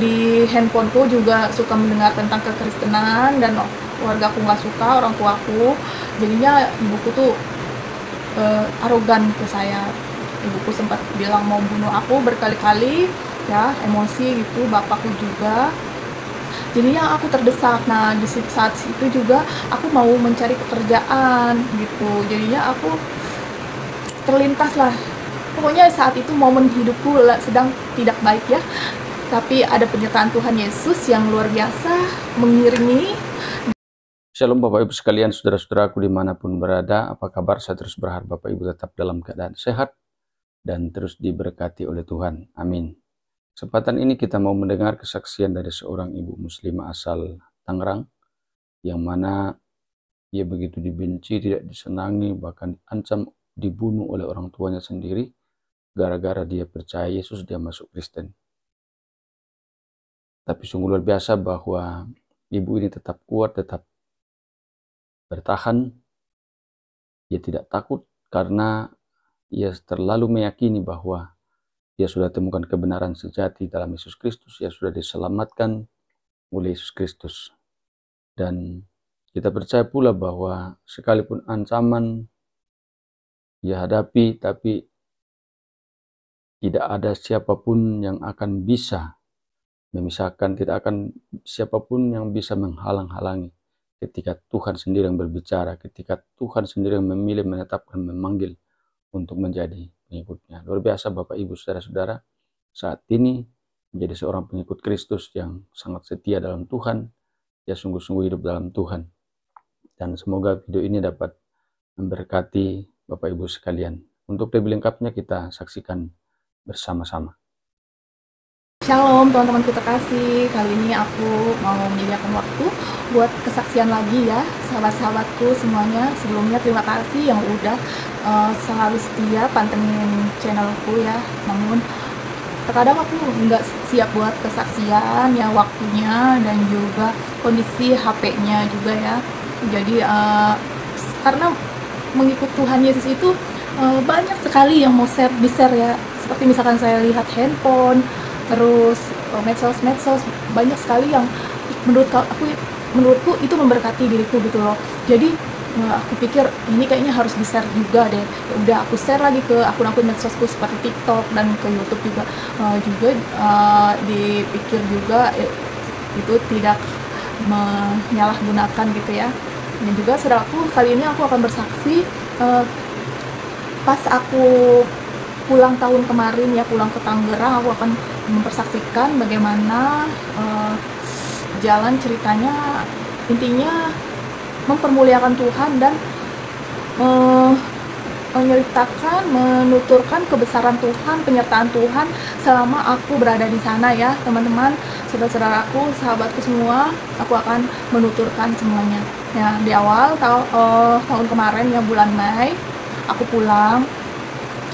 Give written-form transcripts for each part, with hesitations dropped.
di handphoneku juga suka mendengar tentang kekristenan dan keluarga aku nggak suka, orang tuaku. Jadinya ibuku tuh arogan ke saya. Ibuku sempat bilang mau bunuh aku berkali-kali, ya, emosi gitu, bapakku juga. Jadinya aku terdesak. Nah, di saat itu juga aku mau mencari pekerjaan gitu. Jadinya aku terlintas lah. Pokoknya saat itu momen hidupku sedang tidak baik ya. Tapi ada penyertaan Tuhan Yesus yang luar biasa mengiringi. Shalom Bapak Ibu sekalian, saudara-saudaraku dimanapun berada, apa kabar? Saya terus berharap Bapak Ibu tetap dalam keadaan sehat dan terus diberkati oleh Tuhan. Amin. Kesempatan ini kita mau mendengar kesaksian dari seorang ibu muslimah asal Tangerang, yang mana ia begitu dibenci, tidak disenangi, bahkan ancam dibunuh oleh orang tuanya sendiri, gara-gara dia percaya Yesus, dia masuk Kristen. Tapi sungguh luar biasa bahwa ibu ini tetap kuat, tetap bertahan. Ia tidak takut karena ia terlalu meyakini bahwa ia sudah temukan kebenaran sejati dalam Yesus Kristus. Ia sudah diselamatkan oleh Yesus Kristus. Dan kita percaya pula bahwa sekalipun ancaman ia hadapi, tapi tidak ada siapapun yang akan bisa memisahkan, tidak akan siapapun yang bisa menghalang-halangi ketika Tuhan sendiri yang berbicara, ketika Tuhan sendiri yang memilih, menetapkan, memanggil untuk menjadi pengikutnya. Luar biasa Bapak Ibu saudara-saudara, saat ini menjadi seorang pengikut Kristus yang sangat setia dalam Tuhan, ya sungguh-sungguh hidup dalam Tuhan. Dan semoga video ini dapat memberkati Bapak Ibu sekalian. Untuk lebih lengkapnya kita saksikan bersama-sama. Shalom teman-temanku terkasih, kali ini aku mau menyediakan waktu buat kesaksian lagi ya sahabat-sahabatku semuanya. Sebelumnya terima kasih yang udah selalu setia pantengin channelku ya. Namun terkadang aku nggak siap buat kesaksian ya, waktunya dan juga kondisi HP-nya juga ya. Jadi karena mengikut Tuhan Yesus itu banyak sekali yang mau di-share ya. Seperti misalkan saya lihat handphone, terus medsos banyak sekali yang menurutku itu memberkati diriku gitu loh. Jadi aku pikir ini kayaknya harus di-share juga deh. Ya udah aku share lagi ke akun-akun medsosku seperti TikTok dan ke YouTube juga. Dipikir juga itu tidak menyalahgunakan gitu ya. Dan juga saudaraku, kali ini aku akan bersaksi pas aku pulang tahun kemarin ya, pulang ke Tangerang, aku akan mempersaksikan bagaimana jalan ceritanya, intinya mempermuliakan Tuhan dan menceritakan, menuturkan kebesaran Tuhan, penyertaan Tuhan selama aku berada di sana ya teman-teman, saudara-saudaraku, sahabatku semua. Aku akan menuturkan semuanya ya. Di awal tahun kemarin ya, bulan Mei aku pulang.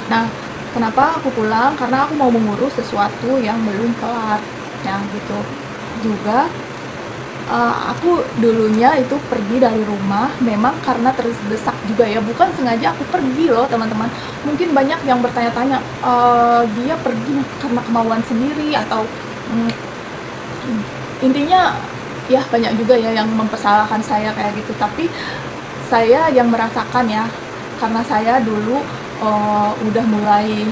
Nah, kenapa aku pulang? Karena aku mau mengurus sesuatu yang belum kelar, ya gitu. Juga aku dulunya itu pergi dari rumah memang karena terdesak juga ya, bukan sengaja aku pergi loh teman-teman. Mungkin banyak yang bertanya-tanya, dia pergi karena kemauan sendiri atau intinya ya banyak juga ya yang mempersalahkan saya kayak gitu. Tapi saya yang merasakan ya, karena saya dulu udah mulai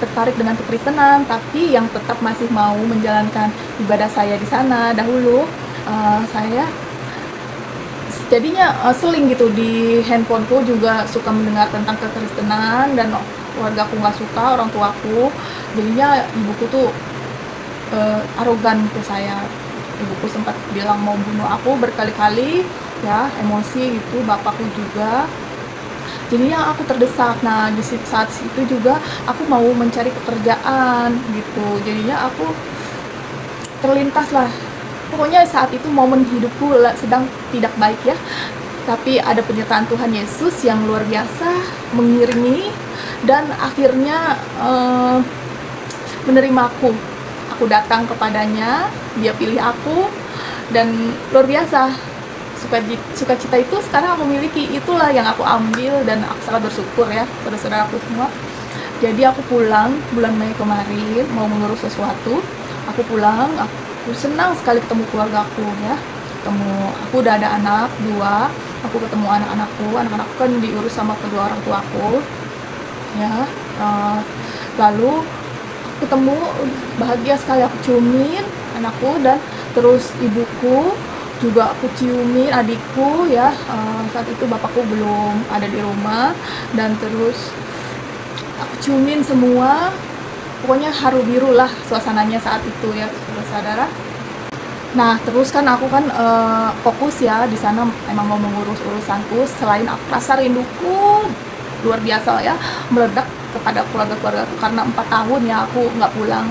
tertarik dengan kekristenan, tapi yang tetap masih mau menjalankan ibadah saya di sana dahulu. Saya jadinya seling gitu, di handphoneku juga suka mendengar tentang kekristenan dan keluarga aku nggak suka, orang tuaku. Jadinya ibuku tuh arogan ke saya. Ibuku sempat bilang mau bunuh aku berkali-kali, ya, emosi gitu, bapakku juga. Jadinya aku terdesak. Nah, di saat itu juga aku mau mencari pekerjaan gitu. Jadinya aku terlintas lah. Pokoknya saat itu momen hidupku sedang tidak baik ya. Tapi ada penyertaan Tuhan Yesus yang luar biasa mengiringi dan akhirnya menerima aku. Aku datang kepadanya, dia pilih aku, dan luar biasa. Sukacita itu sekarang aku miliki, itulah yang aku ambil dan aku sangat bersyukur ya pada saudaraku semua. Jadi aku pulang bulan Mei kemarin mau mengurus sesuatu. aku pulang, aku senang sekali ketemu keluarga aku ya. Aku udah ada anak 2, aku ketemu anak-anakku kan diurus sama kedua orang tua aku ya. Lalu aku ketemu, bahagia sekali, aku ciumin anakku, dan terus ibuku juga aku ciumin, adikku ya. Saat itu bapakku belum ada di rumah, dan terus aku ciumin semua. Pokoknya haru biru lah suasananya saat itu ya, saudara. Nah terus kan aku kan fokus ya di sana, emang mau mengurus urusanku. Selain aku rasa rinduku luar biasa ya, meledak kepada keluarga karena 4 tahun ya aku nggak pulang.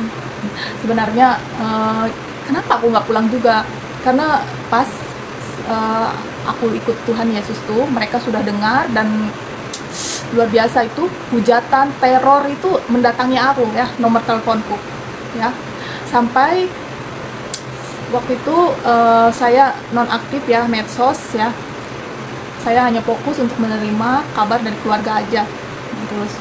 Sebenarnya kenapa aku nggak pulang juga, karena pas aku ikut Tuhan Yesus tuh, mereka sudah dengar, dan luar biasa itu hujatan teror itu mendatangi aku ya, nomor teleponku ya. Sampai waktu itu saya nonaktif ya medsos ya, saya hanya fokus untuk menerima kabar dari keluarga aja. Terus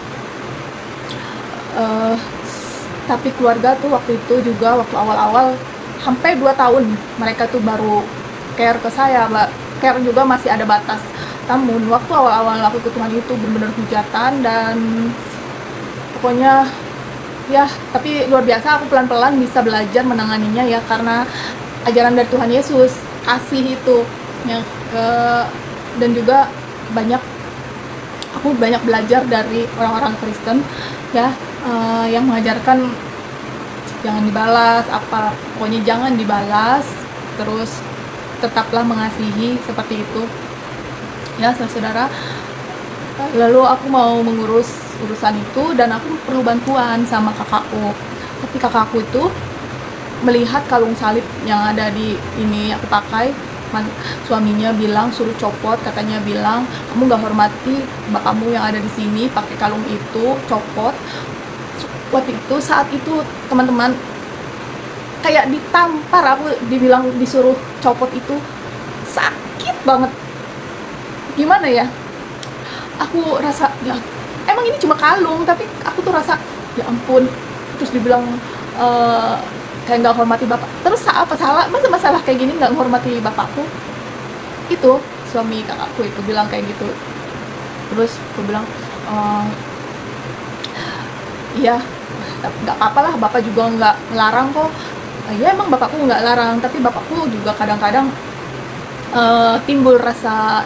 tapi keluarga tuh waktu itu juga, waktu awal-awal sampai 2 tahun mereka tuh baru care ke saya, care juga masih ada batas. Namun waktu awal-awal aku ikut Tuhan itu benar-benar hujatan, dan pokoknya ya, tapi luar biasa aku pelan-pelan bisa belajar menanganinya ya, karena ajaran dari Tuhan Yesus, kasih itu yang dan juga aku banyak belajar dari orang-orang Kristen ya, yang mengajarkan jangan dibalas, pokoknya jangan dibalas, terus tetaplah mengasihi, seperti itu ya saudara. Lalu aku mau mengurus urusan itu, dan aku perlu bantuan sama kakakku. Tapi kakakku itu melihat kalung salib yang ada di ini aku pakai, suaminya bilang suruh copot, katanya bilang kamu gak hormati bapakmu yang ada di sini, pakai kalung itu, copot. Waktu itu, saat itu teman-teman, kayak ditampar, aku dibilang disuruh copot itu, sakit banget. Gimana ya, aku rasa ya emang ini cuma kalung, tapi aku tuh rasa ya ampun. Terus dibilang kayak nggak hormati bapak. Terus apa salah, masa masalah kayak gini nggak menghormati bapakku? Itu suami kakakku itu bilang kayak gitu. Terus aku bilang iya nggak apa-apa lah, bapak juga nggak ngelarang kok. Ya emang bapakku nggak larang, tapi bapakku juga kadang-kadang timbul rasa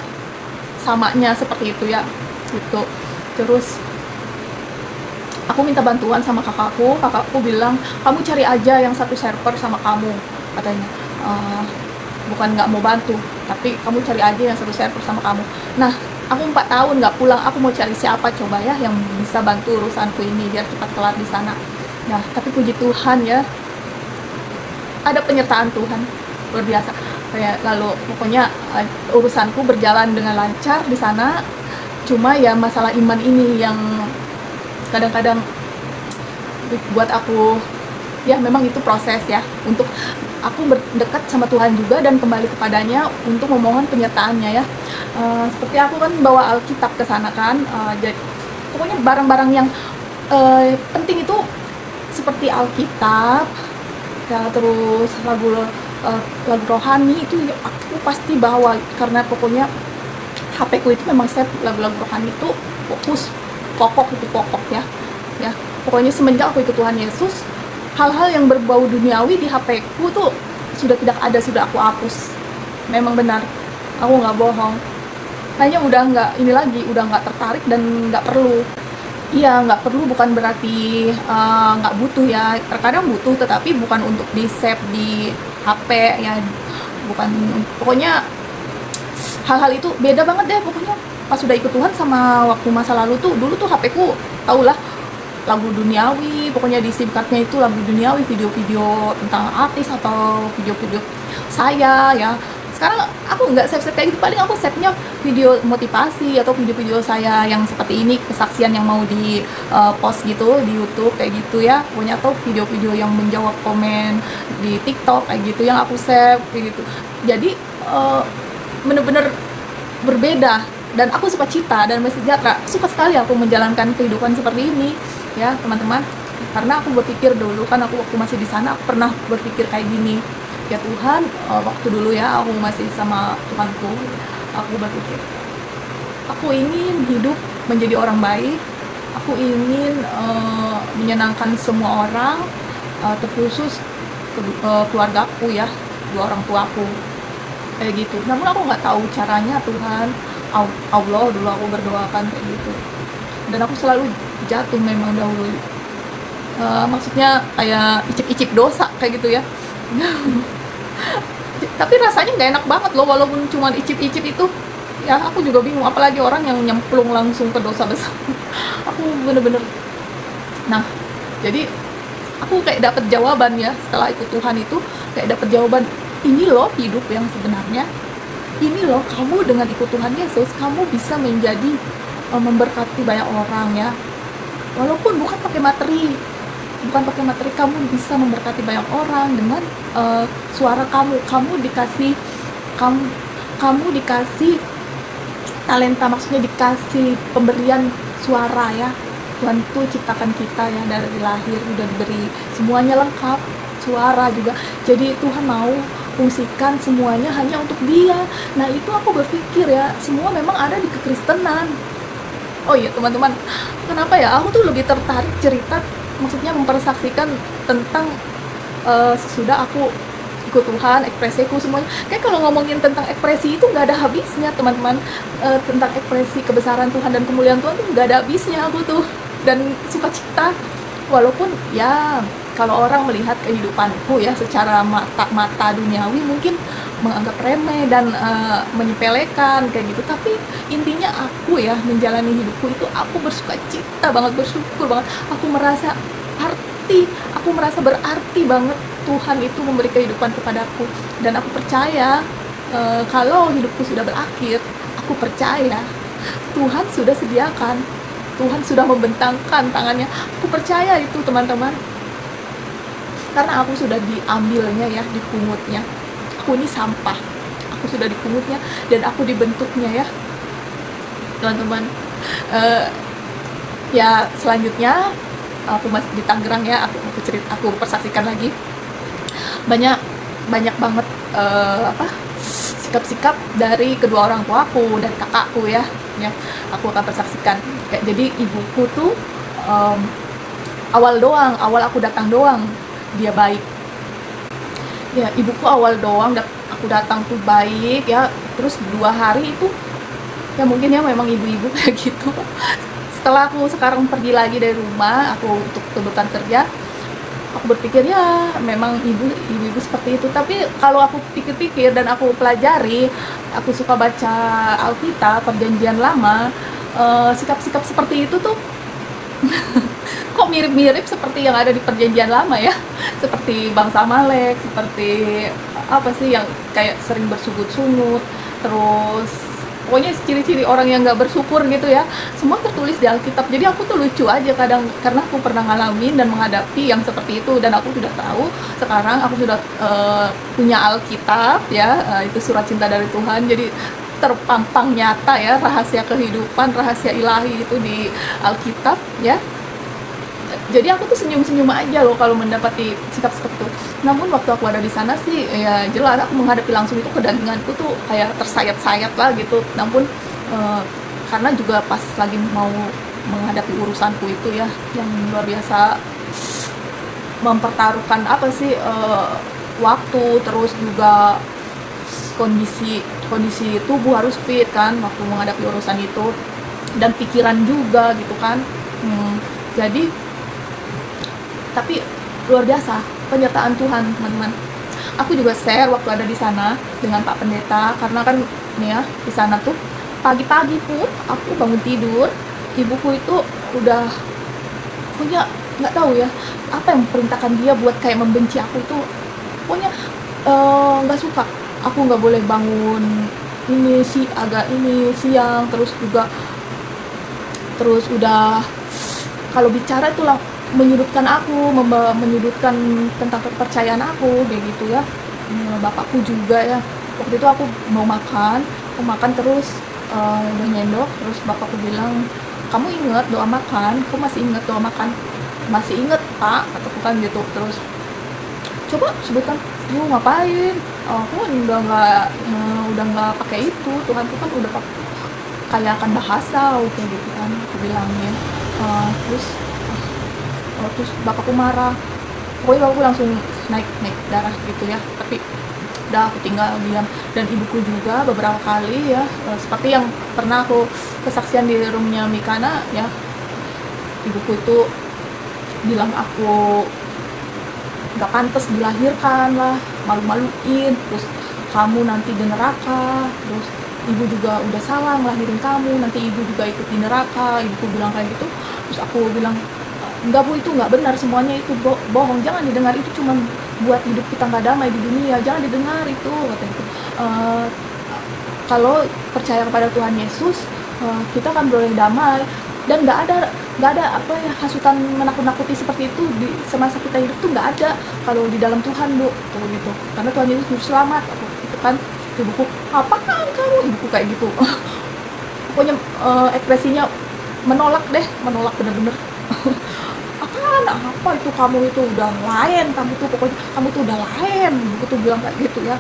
samanya seperti itu ya gitu. Terus aku minta bantuan sama kakakku bilang kamu cari aja yang satu server sama kamu, katanya. Bukan nggak mau bantu, tapi kamu cari aja yang satu server sama kamu. Nah aku 4 tahun nggak pulang, aku mau cari siapa coba ya yang bisa bantu urusanku ini biar cepat kelar di sana. Nah tapi puji Tuhan ya, ada penyertaan Tuhan luar biasa. Kayak lalu pokoknya urusanku berjalan dengan lancar di sana. Cuma ya masalah iman ini yang kadang-kadang buat aku ya, memang itu proses ya, untuk aku berdekat sama Tuhan juga dan kembali kepadanya untuk memohon penyertaannya ya. Seperti aku kan bawa Alkitab ke sana kan, jadi pokoknya barang-barang yang penting itu seperti Alkitab ya, terus lagu rohani itu aku pasti bawa, karena pokoknya HP ku itu memang save lagu-lagu rohani itu pokok ya. Pokoknya semenjak aku ikut Tuhan Yesus, hal-hal yang berbau duniawi di HP ku tuh sudah tidak ada, sudah aku hapus. Memang benar, aku nggak bohong. Kayaknya udah nggak ini lagi, udah nggak tertarik dan nggak perlu. Iya, nggak perlu bukan berarti nggak butuh ya. Terkadang butuh, tetapi bukan untuk di save di HP ya, bukan. Pokoknya hal-hal itu beda banget deh pokoknya. Pas sudah ikut Tuhan sama waktu masa lalu tuh, dulu tuh HP ku tau lah lagu duniawi, pokoknya di SIM cardnya itu lagu duniawi, video-video tentang artis atau video-video saya ya. Sekarang aku nggak save kayak gitu, paling aku save-nya video motivasi atau video-video saya yang seperti ini, kesaksian yang mau di post gitu di YouTube kayak gitu ya, pokoknya, atau video-video yang menjawab komen di TikTok kayak gitu yang aku save kayak gitu. Jadi bener-bener berbeda, dan aku suka cita dan sejahtera, suka sekali aku menjalankan kehidupan seperti ini ya teman-teman. Karena aku berpikir dulu kan, aku waktu masih di sana aku pernah berpikir kayak gini, ya Tuhan, waktu dulu ya aku masih sama Tuhanku, aku berpikir aku ingin hidup menjadi orang baik, aku ingin menyenangkan semua orang, terkhusus keluargaku ya, dua orang tuaku kayak gitu. Namun aku nggak tahu caranya Tuhan, Allah dulu aku berdoakan kayak gitu, dan aku selalu jatuh memang dahulu. Maksudnya kayak icip-icip dosa kayak gitu ya. Tapi rasanya nggak enak banget loh, walaupun cuma icip-icip itu ya. Aku juga bingung, apalagi orang yang nyemplung langsung ke dosa besar. Aku bener-bener, nah jadi aku kayak dapet jawaban ya setelah ikut Tuhan itu, kayak dapet jawaban, ini loh hidup yang sebenarnya, ini loh kamu dengan ikut Tuhan Yesus kamu bisa menjadi memberkati banyak orang ya, walaupun bukan pakai materi, kamu bisa memberkati banyak orang dengan suara kamu dikasih, kamu dikasih talenta, maksudnya dikasih pemberian suara ya. Tuhan tuh ciptakan kita ya dari lahir udah diberi semuanya lengkap, suara juga. Jadi Tuhan mau fungsikan semuanya hanya untuk Dia. Nah itu aku berpikir ya, semua memang ada di kekristenan. Oh iya teman-teman, kenapa ya aku tuh lebih tertarik cerita, maksudnya mempersaksikan tentang sesudah aku ikut Tuhan, ekspresiku semuanya. Kayak kalau ngomongin tentang ekspresi itu nggak ada habisnya teman-teman. Tentang ekspresi kebesaran Tuhan dan kemuliaan Tuhan tuh nggak ada habisnya aku tuh, dan sukacita. Walaupun ya kalau orang melihat kehidupanku ya secara mata duniawi mungkin menganggap remeh dan menyepelekan kayak gitu, tapi intinya aku ya menjalani hidupku itu aku bersukacita banget, bersyukur banget. Aku merasa berarti banget Tuhan itu memberi kehidupan kepadaku, dan aku percaya kalau hidupku sudah berakhir, aku percaya Tuhan sudah sediakan, Tuhan sudah membentangkan tangannya. Aku percaya itu teman-teman, karena aku sudah diambilnya ya, dipungutnya. Aku ini sampah, aku sudah dipungutnya dan aku dibentuknya ya teman-teman. Ya selanjutnya aku masih di Tangerang ya, aku persaksikan lagi banyak banget sikap-sikap dari kedua orang tuaku dan kakakku ya. Aku akan persaksikan. Jadi ibuku tuh awal aku datang doang dia baik ya. Ibuku awal doang aku datang tuh baik ya, terus 2 hari itu ya mungkin ya memang ibu-ibu kayak gitu. Setelah aku sekarang pergi lagi dari rumah aku untuk tuntutan kerja, aku berpikir ya memang ibu-ibu seperti itu. Tapi kalau aku pikir-pikir dan aku pelajari, aku suka baca Alkitab, Perjanjian Lama, sikap-sikap seperti itu tuh kok mirip-mirip seperti yang ada di Perjanjian Lama ya. Seperti bangsa Amalek, seperti apa sih yang kayak sering bersungut-sungut, terus pokoknya ciri-ciri orang yang nggak bersyukur gitu ya, semua tertulis di Alkitab. Jadi aku tuh lucu aja kadang, karena aku pernah ngalamin dan menghadapi yang seperti itu, dan aku sudah tahu sekarang aku sudah punya Alkitab ya, itu surat cinta dari Tuhan. Jadi terpampang nyata ya rahasia kehidupan, rahasia ilahi itu di Alkitab ya. Jadi aku tuh senyum-senyum aja loh kalau mendapati sikap seperti itu. Namun waktu aku ada di sana sih ya jelas aku menghadapi langsung itu, kedaginganku tuh kayak tersayat-sayat lah gitu. Namun karena juga pas lagi mau menghadapi urusanku itu ya yang luar biasa, mempertaruhkan apa sih waktu, terus juga kondisi tubuh harus fit kan waktu menghadapi urusan itu, dan pikiran juga gitu kan. Jadi tapi luar biasa penyertaan Tuhan teman-teman. Aku juga share waktu ada di sana dengan Pak Pendeta, karena kan nih ya di sana tuh pagi-pagi pun aku bangun tidur, ibuku itu udah punya, nggak tahu ya apa yang memperintahkan dia buat kayak membenci aku itu. Pokoknya nggak suka aku nggak boleh bangun agak siang, terus udah kalau bicara itu lah menyudutkan aku, menyudutkan tentang kepercayaan aku kayak gitu ya. Bapakku juga ya, waktu itu aku mau makan terus udah nyendok, terus bapakku bilang, kamu ingat doa makan, kamu masih ingat doa makan. masih inget Pak, kataku kan gitu. Terus coba sebutkan, lu ngapain, aku kan udah nggak pakai itu, Tuhan tuh kan udah kayak akan bahasa kayak gitu kan, aku bilangin. Terus bapakku marah, pokoknya bapakku langsung naik darah gitu ya. Tapi udah aku tinggal diam. Dan ibuku juga beberapa kali ya, seperti yang pernah aku kesaksian di roomnya Mikana ya, ibuku itu bilang aku nggak pantas dilahirkan lah, malu-maluin, terus kamu nanti di neraka, terus ibu juga udah salah ngelahirin kamu, nanti ibu juga ikut di neraka, ibuku bilang kayak gitu. Terus aku bilang, enggak Bu, itu nggak benar, semuanya itu bohong, jangan didengar, itu cuma buat hidup kita nggak damai di dunia, jangan didengar itu, kata gitu. Kalau percaya kepada Tuhan Yesus, kita kan boleh damai, dan nggak ada apa ya, hasutan menakut-nakuti seperti itu di semasa kita hidup tuh nggak ada kalau di dalam Tuhan, Bu, gitu. Karena Tuhan Yesus juru selamat, aku itu kan. Ibuku, apaan kamu, ibuku kayak gitu. Pokoknya ekspresinya menolak bener-bener. Apaan, apa itu, kamu itu udah lain, kamu tuh pokoknya kamu tuh udah lain, ibuku tuh bilang kayak gitu ya.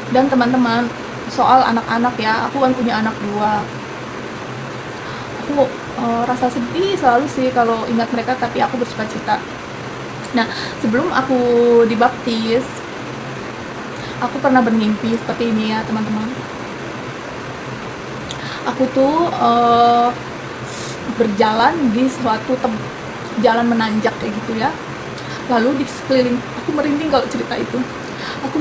Dan teman-teman, soal anak-anak ya, aku kan punya anak 2. Aku rasa sedih selalu sih kalau ingat mereka, tapi aku bersukacita. Nah, sebelum aku dibaptis, aku pernah bermimpi seperti ini ya teman-teman. Aku tuh berjalan di suatu jalan menanjak kayak gitu ya. Lalu di sekeliling, aku merinding kalau cerita itu. Aku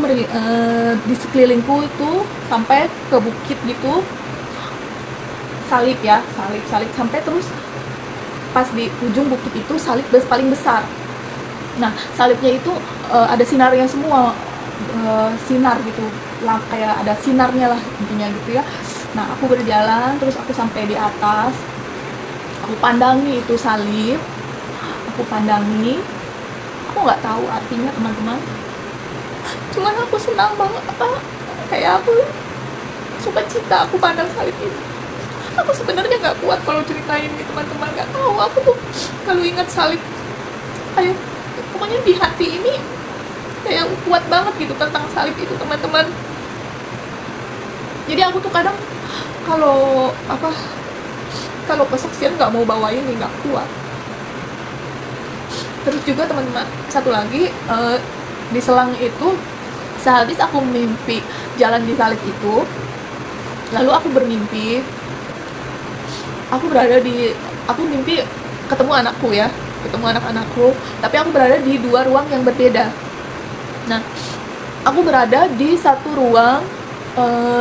di sekelilingku itu sampai ke bukit gitu, salib sampai terus pas di ujung bukit itu salib paling besar. Nah, salibnya itu ada sinarnya semua, sinar gitu lah, kayak ada sinarnya lah intinya gitu ya. Nah, aku berjalan terus aku sampai di atas, aku pandangi itu salib, aku nggak tahu artinya teman-teman, cuman aku senang banget, kayak aku sukacita aku pandang salib ini. Aku sebenarnya nggak kuat kalau ceritain nih teman-teman, nggak tahu, aku tuh kalau ingat salib, ayo pokoknya di hati ini kayak kuat banget gitu tentang salib itu teman-teman. Jadi aku tuh kadang kalau kesaksian nggak mau bawain nih, nggak kuat. Terus juga teman-teman, satu lagi, di selang itu sehabis aku mimpi jalan di salib itu, lalu aku bermimpi aku mimpi ketemu anak-anakku, tapi aku berada di 2 ruang yang berbeda. Nah, aku berada di satu ruang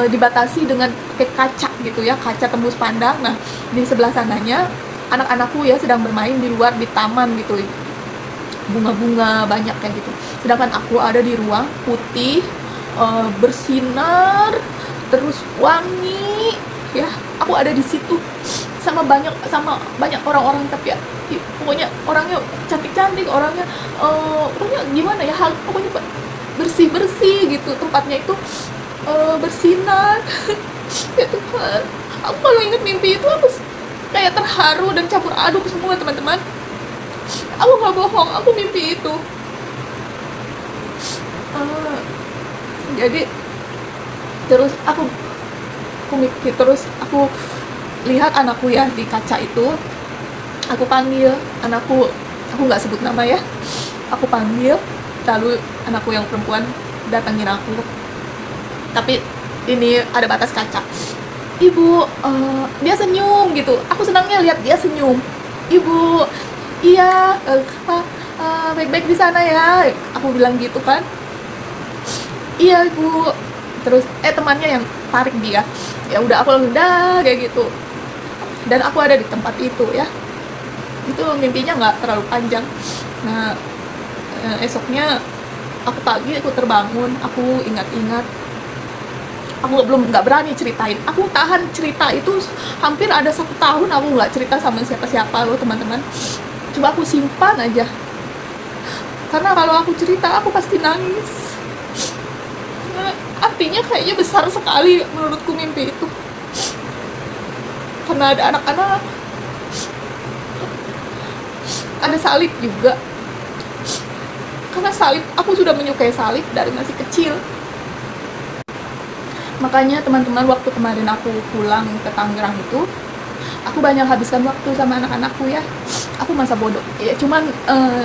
dibatasi dengan kayak kaca gitu ya, kaca tembus pandang. Nah, di sebelah sananya anak-anakku ya sedang bermain di luar di taman gitu, bunga-bunga banyak kayak gitu. Sedangkan aku ada di ruang putih, bersinar, terus wangi ya. Aku ada di situ sama banyak orang-orang, tapi ya pokoknya orangnya cantik-cantik, orangnya gimana ya, pokoknya bersih-bersih gitu, tempatnya itu bersinar. Ya Tuhan, aku kalau inget mimpi itu aku kayak terharu dan campur aduk semua teman-teman. Aku nggak bohong, aku mimpi itu. Jadi terus aku mikir, terus aku lihat anakku ya di kaca itu. Aku panggil anakku, aku nggak sebut nama ya, aku panggil, lalu anakku yang perempuan datangin aku, tapi ini ada batas kaca. Ibu, dia senyum gitu, aku senangnya lihat dia senyum. Ibu, iya, baik-baik di sana ya, aku bilang gitu kan. Iya ibu. Terus temannya yang tarik dia, ya udah aku langsung kayak gitu. Dan aku ada di tempat itu ya. Itu mimpinya nggak terlalu panjang. Nah, esoknya aku terbangun, aku ingat-ingat, aku nggak berani ceritain. Aku tahan cerita itu hampir ada 1 tahun, aku nggak cerita sama siapa-siapa loh teman-teman. Coba aku simpan aja. karena kalau aku cerita aku pasti nangis. Artinya kayaknya besar sekali menurutku mimpi itu, karena ada anak-anak, ada salib juga. Karena salib, aku sudah menyukai salib dari masih kecil. Makanya teman-teman, waktu kemarin aku pulang ke Tangerang itu, aku banyak habiskan waktu sama anak-anakku ya. Aku masa bodoh ya, cuman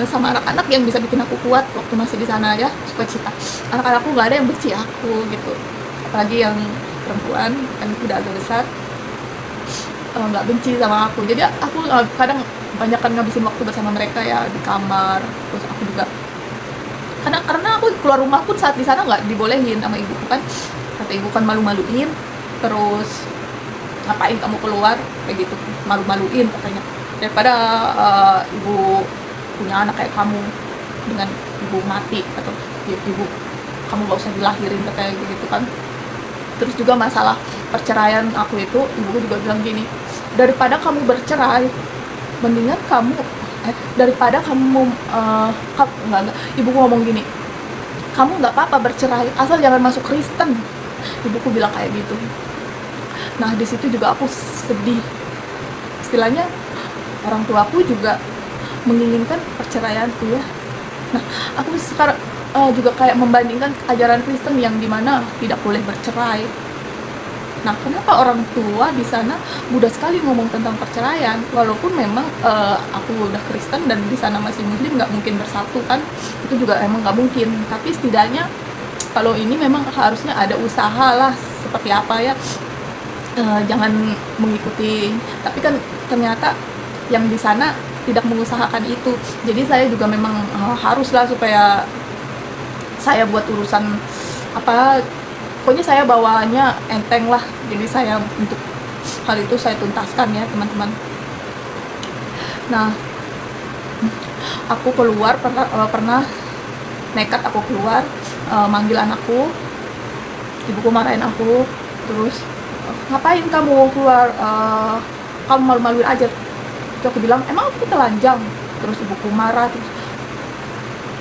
sama anak-anak yang bisa bikin aku kuat waktu masih di sana ya, sukacita. Anak-anakku nggak ada yang benci aku gitu, apalagi yang perempuan kan udah agak besar, nggak benci sama aku. Jadi aku kadang banyak kan ngabisin waktu bersama mereka ya di kamar. Terus aku juga karena aku keluar rumah pun saat di sana nggak dibolehin sama ibuku kan, kata ibu kan malu-maluin, terus ngapain kamu keluar kayak gitu, malu-maluin katanya, daripada ibu punya anak kayak kamu dengan ibu mati, atau ibu kamu gak usah dilahirin kayak gitu kan. Terus juga masalah perceraian aku itu, ibuku juga bilang gini, daripada kamu bercerai mendingan kamu daripada kamu enggak, ibuku ngomong gini, kamu nggak apa-apa bercerai asal jangan masuk Kristen, ibuku bilang kayak gitu. Nah di situ juga aku sedih, istilahnya orang tuaku juga menginginkan perceraianku ya. Nah aku sekarang juga kayak membandingkan ajaran Kristen yang dimana tidak boleh bercerai. Nah kenapa orang tua di sana mudah sekali ngomong tentang perceraian, walaupun memang aku udah Kristen dan di sana masih Muslim, nggak mungkin bersatu kan, itu juga emang nggak mungkin. Tapi setidaknya kalau ini memang harusnya ada usaha lah, seperti apa ya, jangan mengikuti. Tapi kan ternyata yang di sana tidak mengusahakan itu. Jadi saya juga memang haruslah supaya saya buat urusan apa, pokoknya saya bawanya enteng lah. Jadi saya untuk hal itu saya tuntaskan ya teman-teman. Nah aku keluar pernah nekat aku keluar, manggil anakku, ibuku marahin aku, terus ngapain kamu keluar, kamu malu-maluin aja. Terus aku bilang emang aku telanjang, terus ibuku marah. Terus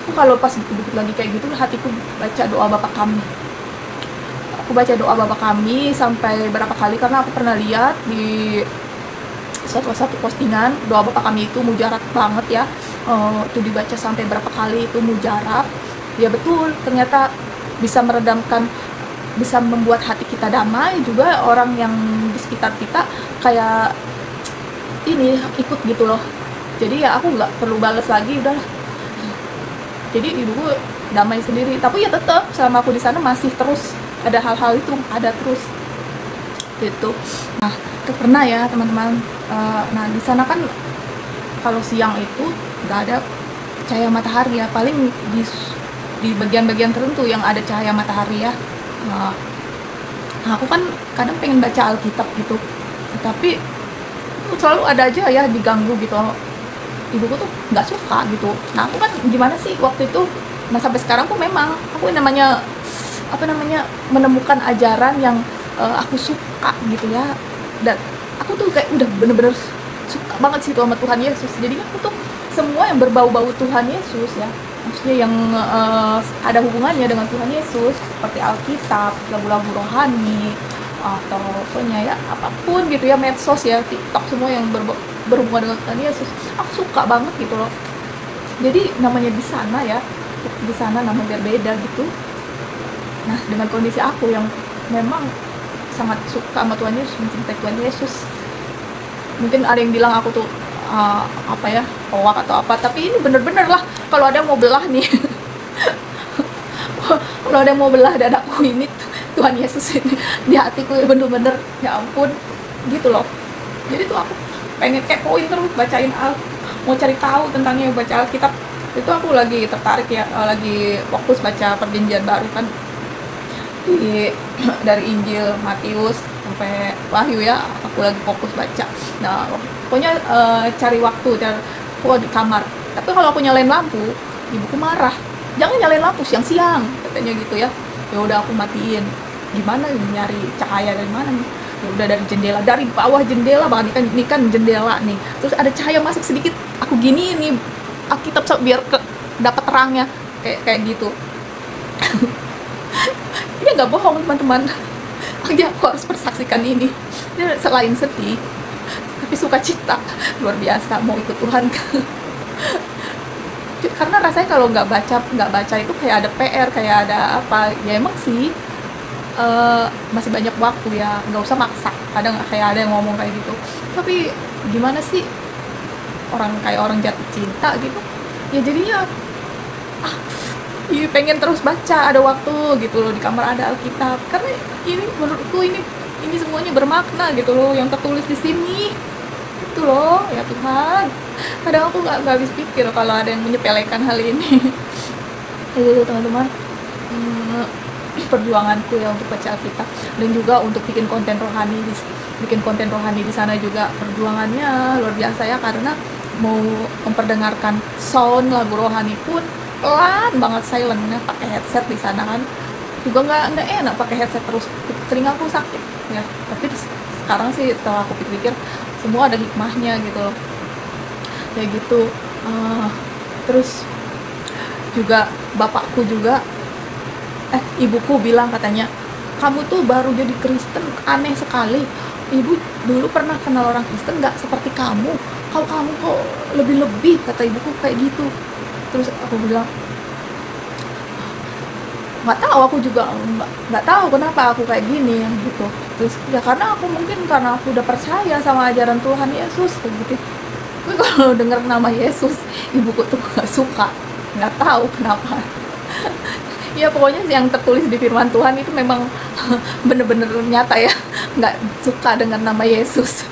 aku kalau pas dikit-dikit lagi kayak gitu, hatiku baca doa Bapa Kami. Aku baca doa Bapa Kami sampai berapa kali, karena aku pernah lihat di satu postingan doa Bapa Kami itu mujarab banget ya. Itu dibaca sampai berapa kali itu mujarab. Ya betul, ternyata bisa meredamkan, bisa membuat hati kita damai, juga orang yang di sekitar kita kayak ini ikut gitu loh. Jadi ya aku nggak perlu balas lagi, udah. Jadi ibuku damai sendiri. Tapi ya tetap selama aku di sana masih terus ada hal-hal itu, ada terus gitu. Nah pernah ya teman-teman, nah di sana kan kalau siang itu nggak ada cahaya matahari ya, paling di bagian-bagian tertentu yang ada cahaya matahari ya. Nah aku kan kadang pengen baca Alkitab gitu, tapi selalu ada aja ya diganggu gitu. Ibuku tuh nggak suka gitu. Nah aku kan gimana sih waktu itu, nah sampai sekarang tuh memang aku namanya menemukan ajaran yang aku suka gitu ya, dan aku tuh kayak udah bener-bener suka banget sih sama Tuhan Yesus. Jadi aku tuh semua yang berbau-bau Tuhan Yesus ya, maksudnya yang ada hubungannya dengan Tuhan Yesus, seperti Alkitab, lagu-lagu rohani, atau pokoknya ya apapun gitu ya, medsos ya, TikTok, semua yang berhubungan dengan Tuhan Yesus, aku suka banget gitu loh. Jadi namanya di sana ya, di sana namanya berbeda gitu. Nah dengan kondisi aku yang memang sangat suka sama Tuhan Yesus, mencintai Tuhan Yesus, mungkin ada yang bilang aku tuh apa ya, hoak atau apa, tapi ini bener-bener lah, kalau ada yang mau belah nih kalau ada yang mau belah dadaku ini, Tuhan Yesus ini di hatiku ya, bener-bener ya ampun gitu loh. Jadi tuh aku pengen kepoin terus, bacain mau cari tahu tentangnya, baca Alkitab. Itu aku lagi tertarik ya, lagi fokus baca Perjanjian Baru kan, dari Injil Matius sampai Wahyu ya, aku lagi fokus baca. Nah pokoknya cari waktu, aku di kamar, tapi kalau aku nyalain lampu ibuku marah, jangan nyalain lampu siang-siang katanya gitu ya. Ya udah aku matiin, gimana nyari cahaya dari mana nih, ya udah dari jendela, dari bawah jendela banget ini kan jendela nih, terus ada cahaya masuk sedikit, aku gini nih Alkitab biar dapat terangnya kayak gitu. Ini nggak bohong teman-teman, lagi aku harus persaksikan ini. Ini selain sedih tapi sukacita luar biasa mau ikut Tuhan. Karena rasanya kalau nggak baca itu kayak ada PR, kayak ada apa ya. Emang sih masih banyak waktu ya, nggak usah maksa. Kadang kayak ada yang ngomong kayak gitu, tapi gimana sih, orang jatuh cinta gitu ya, jadinya pengen terus baca, ada waktu gitu loh, di kamar ada Alkitab, karena ini menurutku ini semuanya bermakna gitu loh yang tertulis di sini itu loh. Ya Tuhan, kadang aku nggak habis pikir kalau ada yang menyepelekan hal ini. Ya gitu teman-teman, perjuanganku ya untuk baca Alkitab, dan juga untuk bikin konten rohani di sana juga perjuangannya luar biasa ya, karena mau memperdengarkan sound lagu rohani pun pelan banget, silentnya, pakai headset di sana kan juga nggak enak pakai headset terus, telingaku sakit ya. Tapi sekarang sih setelah aku pikir semua ada hikmahnya gitu loh, kayak gitu. Terus juga bapakku juga ibuku bilang katanya, kamu tuh baru jadi Kristen aneh sekali, ibu dulu pernah kenal orang Kristen nggak seperti kamu kok lebih kata ibuku kayak gitu. Terus aku bilang nggak tahu, aku juga nggak tahu kenapa aku kayak gini gitu. Terus ya karena aku udah percaya sama ajaran Tuhan Yesus gitu. Tapi kalau dengar nama Yesus, ibuku tuh nggak suka, nggak tahu kenapa. Ya pokoknya yang tertulis di firman Tuhan itu memang bener-bener nyata ya, nggak suka dengan nama Yesus.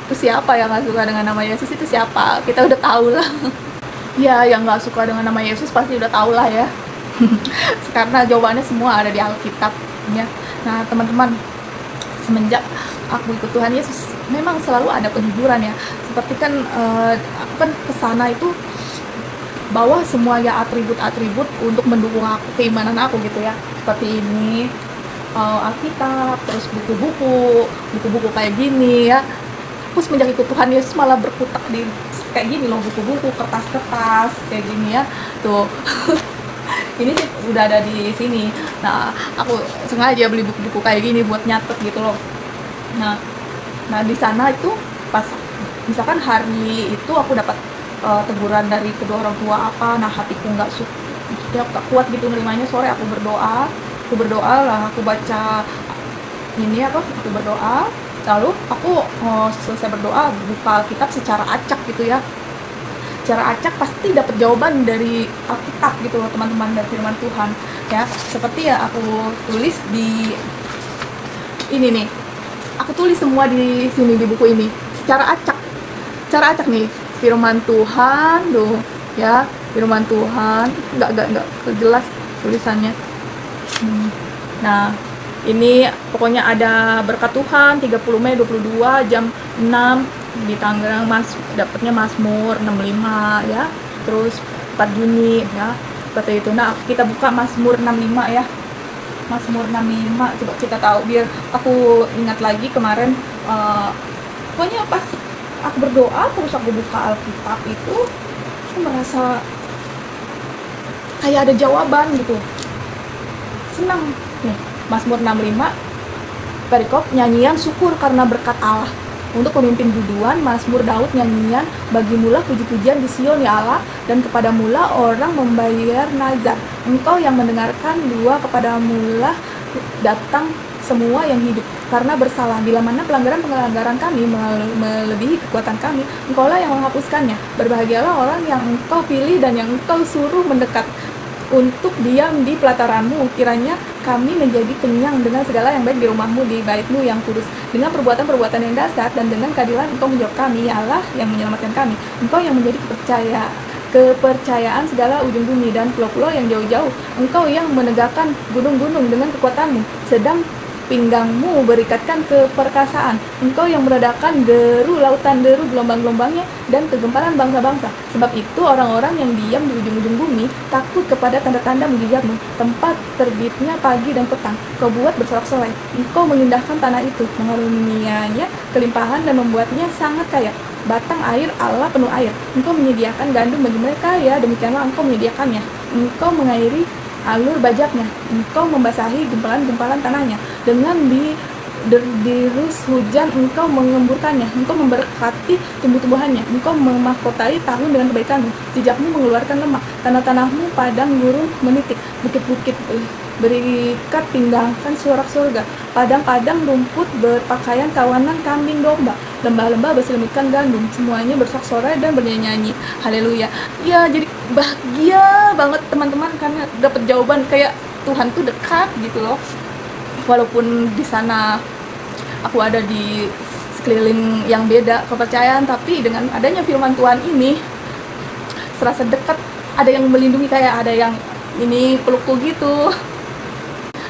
Itu siapa yang nggak suka dengan nama Yesus? Itu siapa? Kita udah tahu lah. Ya yang nggak suka dengan nama Yesus pasti udah tahu lah ya. Karena jawabannya semua ada di Alkitab ya. Nah teman-teman, semenjak aku ikut Tuhan Yesus memang selalu ada penghiburan ya. Seperti kan aku kan kesana itu bawa semua ya atribut-atribut untuk mendukung keimanan aku gitu ya, seperti ini Alkitab, terus buku-buku kayak gini ya. Aku semenjak ikut Tuhan Yesus malah berkutak di kayak gini loh, buku-buku, kertas-kertas kayak gini ya tuh. Ini sih udah ada di sini. Nah aku sengaja beli buku-buku kayak gini buat nyatet gitu loh. Nah di sana itu pas misalkan hari itu aku dapat teguran dari kedua orang tua apa, nah hatiku nggak kuat gitu nerimanya. Sore aku berdoa lah, aku baca ini aku berdoa, lalu aku selesai berdoa buka Alkitab secara acak gitu ya. Secara acak pasti dapat jawaban dari Alkitab gitu loh teman-teman, dari firman Tuhan ya. Seperti ya aku tulis di ini nih, aku tulis semua di sini di buku ini secara acak nih, firman Tuhan tuh ya, firman Tuhan nggak jelas tulisannya. Nah ini pokoknya ada berkat Tuhan 30 Mei 22 jam 6 di Tangerang, dapatnya Mazmur 65 ya. Terus 4 Juni ya seperti itu. Nah kita buka Mazmur 65 ya, Mazmur 65 coba kita tahu biar aku ingat lagi kemarin. Pokoknya pas aku berdoa terus aku buka Alkitab itu aku merasa kayak ada jawaban gitu, senang nih. Mazmur 65 perikop nyanyian syukur karena berkat Allah. Untuk pemimpin biduan, Mazmur Daud nyanyian, bagimulah puji-pujian di Sion ya Allah, dan kepadamulah orang membayar nazar. Engkau yang mendengarkan dua, kepadamulah datang semua yang hidup karena bersalah. Bila mana pelanggaran kami melebihi kekuatan kami, engkaulah yang menghapuskannya. Berbahagialah orang yang engkau pilih dan yang engkau suruh mendekat untuk diam di pelataranmu. Kiranya kami menjadi kenyang dengan segala yang baik di rumahmu, di baitmu yang kudus. Dengan perbuatan-perbuatan yang dasar dan dengan keadilan engkau menjawab kami, ya Allah yang menyelamatkan kami. Engkau yang menjadi kepercayaan segala ujung bumi dan pulau-pulau yang jauh-jauh. Engkau yang menegakkan gunung-gunung dengan kekuatanmu, sedang pinggangmu berikatkan keperkasaan. Engkau yang meredakan deru lautan, deru gelombang-gelombangnya, dan kegemparan bangsa-bangsa. Sebab itu orang-orang yang diam di ujung-ujung bumi takut kepada tanda-tanda mujizatmu. Tempat terbitnya pagi dan petang, kau buat bersorak-sorai. Engkau mengindahkan tanah itu, mengaruniainya kelimpahan dan membuatnya sangat kaya. Batang air Allah penuh air, Engkau menyediakan gandum bagi mereka ya, demikianlah Engkau menyediakannya. Engkau mengairi alur bajaknya, Engkau membasahi gumpalan-gumpalan tanahnya. Dengan dirus hujan Engkau mengemburkannya, Engkau memberkati tumbuh-tumbuhannya, Engkau memahkotai tahun dengan kebaikanmu. Jejakmu mengeluarkan lemak, tanah-tanahmu padang gurun menitik, bukit-bukit berikat tinggalkan surak surga, padang-padang rumput berpakaian kawanan kambing domba, lembah-lembah berselimutkan gandum, semuanya bersorak-sorai dan bernyanyi-nyanyi. Haleluya. Ya, jadi bahagia banget teman-teman karena dapat jawaban kayak Tuhan tuh dekat gitu loh. Walaupun di sana aku ada di sekeliling yang beda kepercayaan, tapi dengan adanya firman Tuhan ini serasa dekat, ada yang melindungi, kayak ada yang ini pelukku gitu.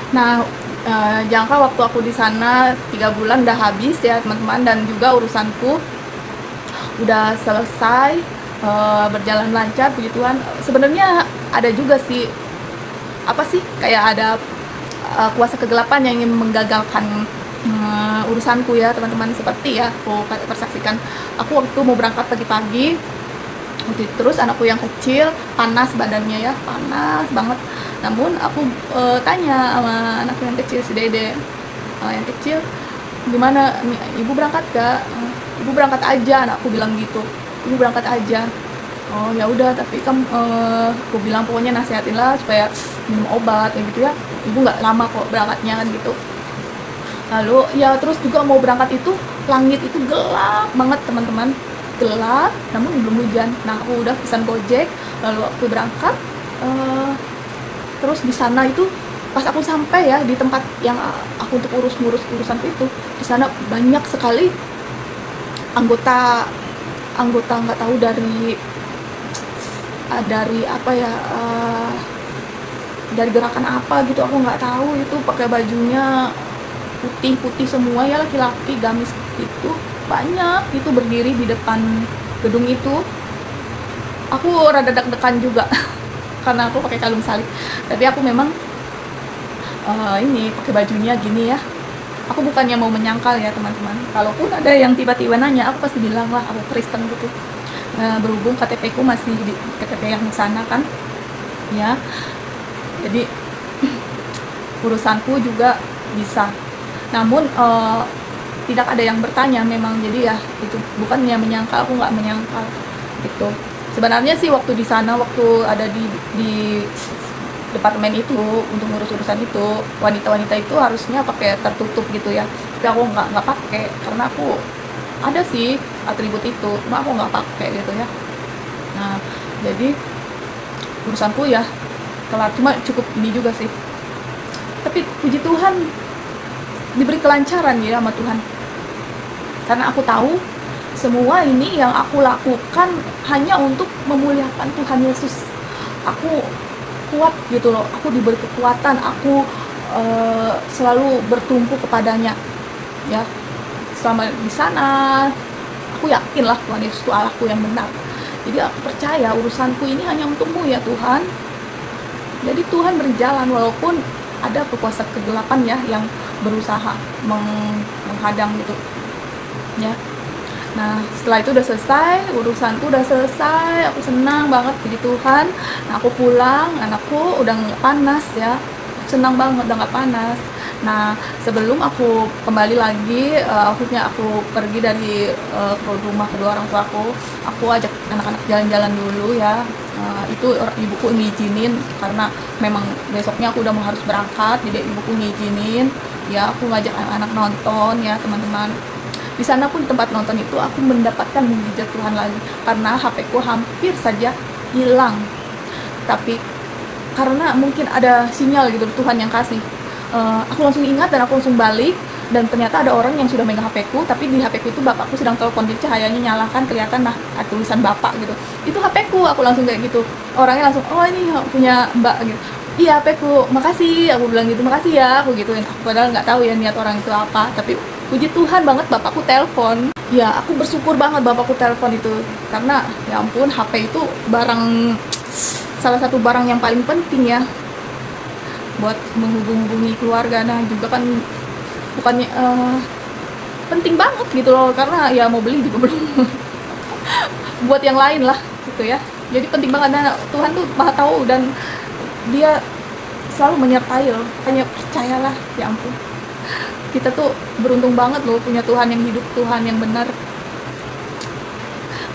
Nah, jangka waktu aku di sana 3 bulan udah habis ya teman-teman, dan juga urusanku udah selesai, berjalan lancar, puji Tuhan. Sebenarnya ada juga sih, apa sih, kayak ada kuasa kegelapan yang ingin menggagalkan urusanku ya teman-teman. Seperti ya aku persaksikan, aku waktu mau berangkat pagi-pagi, terus anakku yang kecil panas badannya ya, panas banget. Namun aku tanya sama anakku yang kecil, si Dede yang kecil, gimana ibu berangkat gak? Ibu berangkat aja, anakku bilang gitu, ibu berangkat aja. Oh ya udah, tapi aku bilang pokoknya nasihatinlah supaya minum obat kayak gitu ya, ibu nggak lama kok berangkatnya kan gitu. Lalu ya terus juga mau berangkat itu langit itu gelap banget teman-teman, gelap namun belum hujan. Nah aku udah pesan Gojek, lalu aku berangkat. Terus di sana itu pas aku sampai ya di tempat yang aku untuk ngurus urusan itu, di sana banyak sekali anggota nggak tahu dari apa ya, dari gerakan apa gitu, aku nggak tahu. Itu pakai bajunya putih semua ya, laki-laki gamis itu banyak itu berdiri di depan gedung itu. Aku rada deg-degan juga karena aku pakai kalung salib, tapi aku memang ini pakai bajunya gini ya. Aku bukannya mau menyangkal ya teman-teman, kalaupun ada yang tiba-tiba nanya, aku pasti bilang lah aku Kristen gitu. Berhubung KTP ku masih di KTP yang sana kan ya, jadi urusanku juga bisa. Namun tidak ada yang bertanya memang, jadi ya itu bukannya menyangkal, aku nggak menyangkal gitu. Sebenarnya sih waktu di sana, waktu ada di departemen itu untuk ngurus urusan itu, wanita-wanita itu harusnya pakai tertutup gitu ya, tapi aku nggak pakai karena aku ada sih atribut itu, cuma aku nggak pakai gitu ya. Nah jadi urusanku ya kelar, cuma cukup ini juga sih, tapi puji Tuhan diberi kelancaran ya sama Tuhan, karena aku tahu semua ini yang aku lakukan hanya untuk memuliakan Tuhan Yesus. Aku kuat gitu loh, aku diberi kekuatan, aku selalu bertumpu kepadanya ya. Selama di sana aku yakin lah Tuhan Yesus itu Allahku yang benar. Jadi aku percaya urusanku ini hanya untukmu ya Tuhan. Jadi Tuhan berjalan walaupun ada kuasa kegelapan ya yang berusaha menghadang gitu ya. Nah setelah itu udah selesai, urusanku udah selesai, aku senang banget puji Tuhan. Nah aku pulang, anakku udah nggak panas ya, senang banget udah nggak panas. Nah sebelum aku kembali lagi, akhirnya aku pergi dari ke rumah kedua orang tua aku ajak anak-anak jalan-jalan dulu ya. Itu ibuku ngizinin karena memang besoknya aku udah mau harus berangkat, jadi ibuku ngizinin ya. Aku ngajak anak-anak nonton ya teman-teman. Di sana pun tempat nonton itu aku mendapatkan mujizat Tuhan lagi, karena HP-ku hampir saja hilang, tapi karena mungkin ada sinyal gitu Tuhan yang kasih, aku langsung ingat dan aku langsung balik. Dan ternyata ada orang yang sudah megang HP-ku, tapi di HP-ku itu bapakku sedang telepon, jadi cahayanya nyalakan, kelihatan nah tulisan bapak gitu, itu HP-ku. Aku langsung kayak gitu, orangnya langsung, oh ini punya mbak gitu. Iya HP-ku, makasih, aku bilang gitu, makasih ya, aku gituin. Padahal nggak tahu ya niat orang itu apa, tapi puji Tuhan banget bapakku telepon. Ya aku bersyukur banget bapakku telepon itu, karena ya ampun, HP itu salah satu barang yang paling penting ya buat menghubungi keluarga. Nah juga kan bukannya penting banget gitu loh, karena ya mau beli juga belum buat yang lain lah gitu ya. Jadi penting banget, dan Tuhan tuh maha tahu dan dia selalu menyertai loh. Hanya percayalah, ya ampun, kita tuh beruntung banget loh punya Tuhan yang hidup, Tuhan yang benar.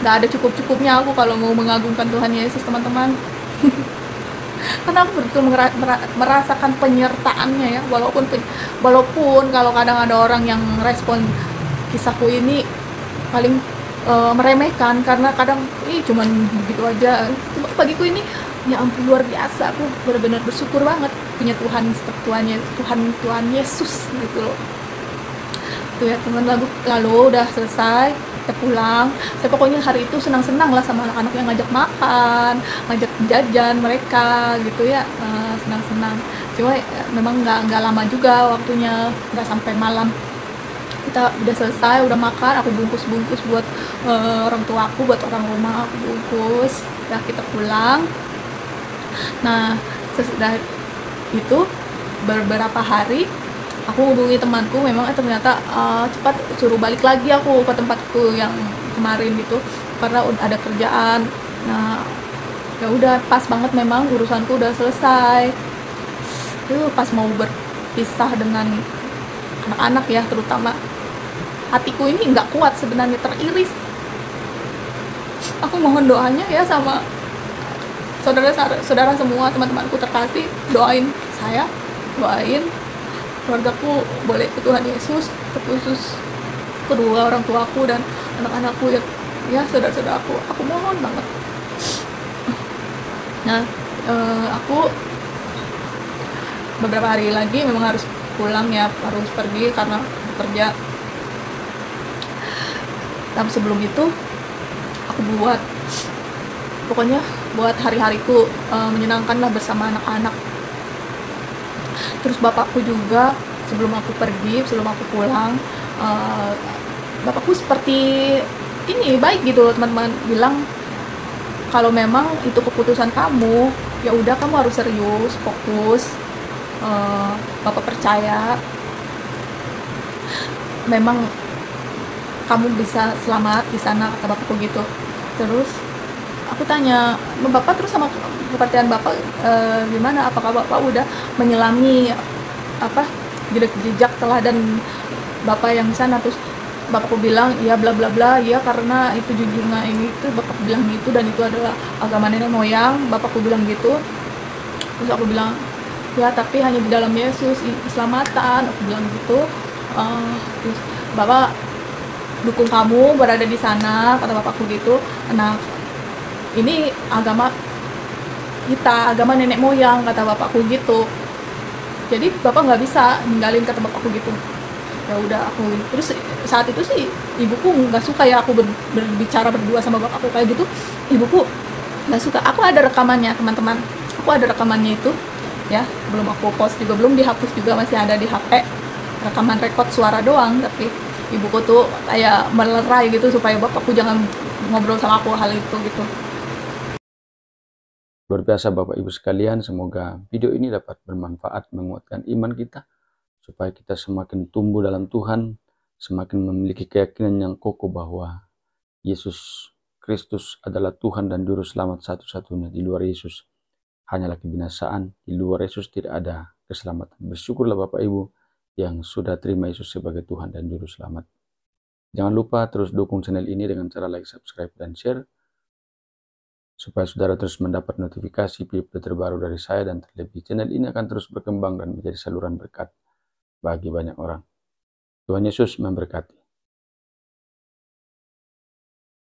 Gak ada cukup-cukupnya aku kalau mau mengagungkan Tuhan Yesus, teman-teman. Karena aku betul merasakan penyertaannya ya, walaupun kalau kadang ada orang yang respon kisahku ini paling meremehkan, karena kadang cuman begitu aja. Cuma bagiku ini ya ampun, luar biasa. Aku benar-benar bersyukur banget punya Tuhan seperti Tuhan Yesus gitu loh. Tuh ya teman, lalu udah selesai, kita pulang. Saya pokoknya hari itu senang-senang lah sama anak-anak, yang ngajak makan, ngajak jajan mereka gitu ya, senang-senang. Cuma memang nggak lama juga waktunya, nggak sampai malam. Kita udah selesai, udah makan, aku bungkus buat orang tua aku, buat orang rumah aku bungkus. Udah kita pulang. Nah sesudah itu beberapa hari aku hubungi temanku, memang ternyata cepat suruh balik lagi aku ke tempatku yang kemarin gitu, karena ada kerjaan. Nah ya udah pas banget, memang urusanku udah selesai. Itu pas mau berpisah dengan anak-anak ya, terutama hatiku ini nggak kuat sebenarnya, teriris. Aku mohon doanya ya sama saudara semua, teman-temanku terkasih, doain saya, doain keluargaku boleh ke Tuhan Yesus, terkhusus kedua orang tuaku dan anak-anakku ya saudara-saudaraku, aku mohon banget. Nah aku beberapa hari lagi memang harus pulang ya, harus pergi karena bekerja. Tapi sebelum itu aku pokoknya buat hari-hariku menyenangkan lah bersama anak-anak. Terus bapakku juga, sebelum aku pulang, bapakku seperti ini baik gitu loh, teman-teman. Bilang kalau memang itu keputusan kamu, ya udah kamu harus serius, fokus. Bapak percaya memang kamu bisa selamat di sana, kata bapakku gitu. Terus aku tanya bapak, terus sama kepercayaan bapak gimana, apakah bapak udah menyelami jejak teladan bapak yang di sana? Terus bapakku bilang iya bla bla bla, ya karena itu junjungan ini itu, bapak bilang gitu, dan itu adalah agama nenek moyang, bapakku bilang gitu. Terus aku bilang ya tapi hanya di dalam Yesus keselamatan, aku bilang gitu. Terus bapak dukung kamu berada di sana, kata bapakku gitu. Nah ini agama kita, agama nenek moyang, kata bapakku gitu. Jadi bapak nggak bisa ninggalin, kata bapakku gitu. Ya udah aku. Terus saat itu sih ibuku nggak suka ya aku berbicara berdua sama bapakku kayak gitu. Ibuku nggak suka. Aku ada rekamannya, teman-teman. Aku ada rekamannya itu ya, belum aku post juga, belum dihapus juga, masih ada di HP, rekaman rekod suara doang. Tapi ibuku tuh kayak melerai gitu supaya bapakku jangan ngobrol sama aku hal itu gitu. Luar biasa Bapak Ibu sekalian, semoga video ini dapat bermanfaat, menguatkan iman kita, supaya kita semakin tumbuh dalam Tuhan, semakin memiliki keyakinan yang kokoh bahwa Yesus Kristus adalah Tuhan dan Juru Selamat satu-satunya. Di luar Yesus hanyalah kebinasaan, di luar Yesus tidak ada keselamatan. Bersyukurlah Bapak Ibu yang sudah terima Yesus sebagai Tuhan dan Juru Selamat. Jangan lupa terus dukung channel ini dengan cara like, subscribe, dan share, supaya saudara terus mendapat notifikasi video terbaru dari saya, dan terlebih channel ini akan terus berkembang dan menjadi saluran berkat bagi banyak orang. Tuhan Yesus memberkati.